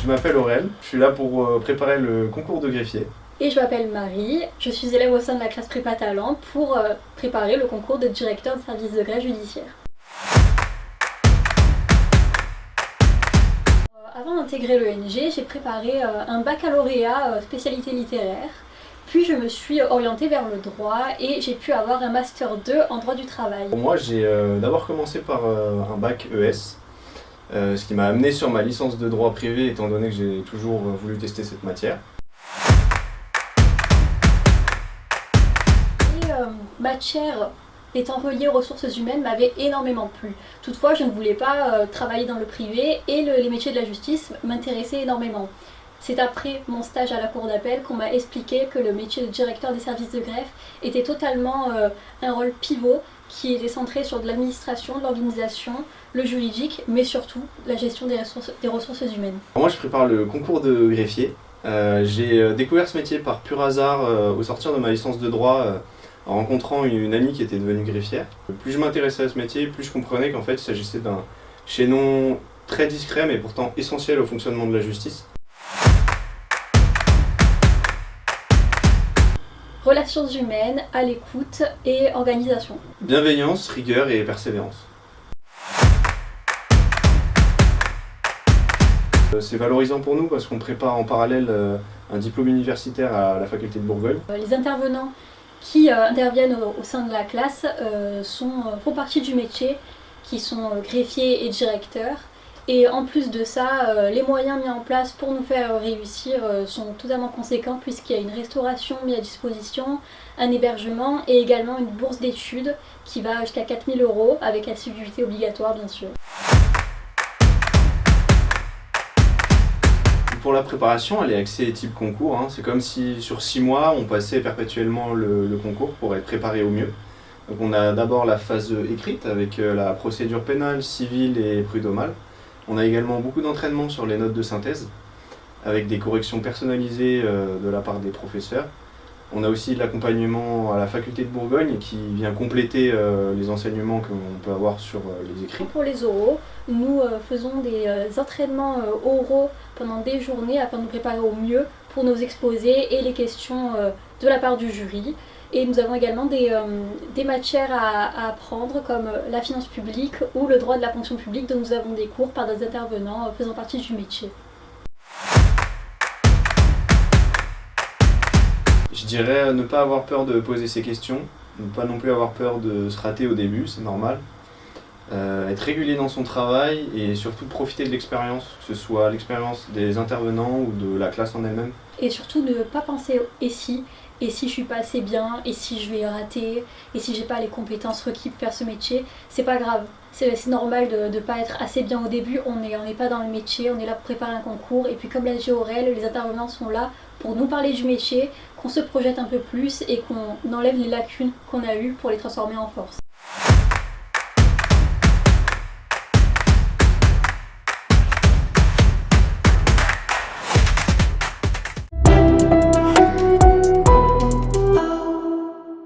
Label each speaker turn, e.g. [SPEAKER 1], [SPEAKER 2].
[SPEAKER 1] m'appelle Aurel, je suis là pour préparer le concours de greffier.
[SPEAKER 2] Et je m'appelle Marie, je suis élève au sein de la classe prépa talent pour préparer le concours de directeur de service de greffe judiciaire. Avant d'intégrer l'ENG, j'ai préparé un baccalauréat spécialité littéraire, puis je me suis orientée vers le droit et j'ai pu avoir un master 2 en droit du travail.
[SPEAKER 1] Pour moi, j'ai d'abord commencé par un bac ES, ce qui m'a amené sur ma licence de droit privé étant donné que j'ai toujours voulu tester cette matière.
[SPEAKER 2] Matière étant reliée aux ressources humaines m'avait énormément plu. Toutefois, je ne voulais pas travailler dans le privé et les métiers de la justice m'intéressaient énormément. C'est après mon stage à la cour d'appel qu'on m'a expliqué que le métier de directeur des services de greffe était totalement un rôle pivot qui était centré sur de l'administration, de l'organisation, le juridique, mais surtout la gestion des ressources humaines.
[SPEAKER 1] Moi, je prépare le concours de greffier. J'ai découvert ce métier par pur hasard au sortir de ma licence de droit en rencontrant une amie qui était devenue greffière. Plus je m'intéressais à ce métier, plus je comprenais qu'en fait il s'agissait d'un chaînon très discret mais pourtant essentiel au fonctionnement de la justice.
[SPEAKER 2] Relations humaines, à l'écoute et organisation.
[SPEAKER 1] Bienveillance, rigueur et persévérance. C'est valorisant pour nous parce qu'on prépare en parallèle un diplôme universitaire à la faculté de Bourgogne.
[SPEAKER 2] Les intervenants qui interviennent au sein de la classe font partie du métier, qui sont greffiers et directeurs. Et en plus de ça, les moyens mis en place pour nous faire réussir sont totalement conséquents puisqu'il y a une restauration mise à disposition, un hébergement et également une bourse d'études qui va jusqu'à 4 000 € avec assiduité obligatoire bien sûr.
[SPEAKER 1] Pour la préparation, elle est axée type concours. C'est comme si sur 6 mois, on passait perpétuellement le concours pour être préparé au mieux. Donc on a d'abord la phase écrite avec la procédure pénale, civile et prud'homale. On a également beaucoup d'entraînement sur les notes de synthèse, avec des corrections personnalisées de la part des professeurs. On a aussi de l'accompagnement à la faculté de Bourgogne qui vient compléter les enseignements qu'on peut avoir sur les écrits.
[SPEAKER 2] Pour les oraux, nous faisons des entraînements oraux pendant des journées afin de nous préparer au mieux pour nos exposés et les questions de la part du jury. Et nous avons également des matières à apprendre comme la finance publique ou le droit de la fonction publique dont nous avons des cours par des intervenants faisant partie du métier.
[SPEAKER 1] Je dirais ne pas avoir peur de poser ses questions, ne pas non plus avoir peur de se rater au début, c'est normal. Être régulier dans son travail et surtout profiter de l'expérience, que ce soit l'expérience des intervenants ou de la classe en elle-même.
[SPEAKER 2] Et surtout ne pas penser et si je suis pas assez bien, et si je vais rater, et si j'ai pas les compétences requises pour faire ce métier, c'est pas grave. C'est normal de ne pas être assez bien au début, on n'est pas dans le métier, on est là pour préparer un concours, et puis comme l'a dit Aurel, les intervenants sont là pour nous parler du métier, qu'on se projette un peu plus et qu'on enlève les lacunes qu'on a eues pour les transformer en force.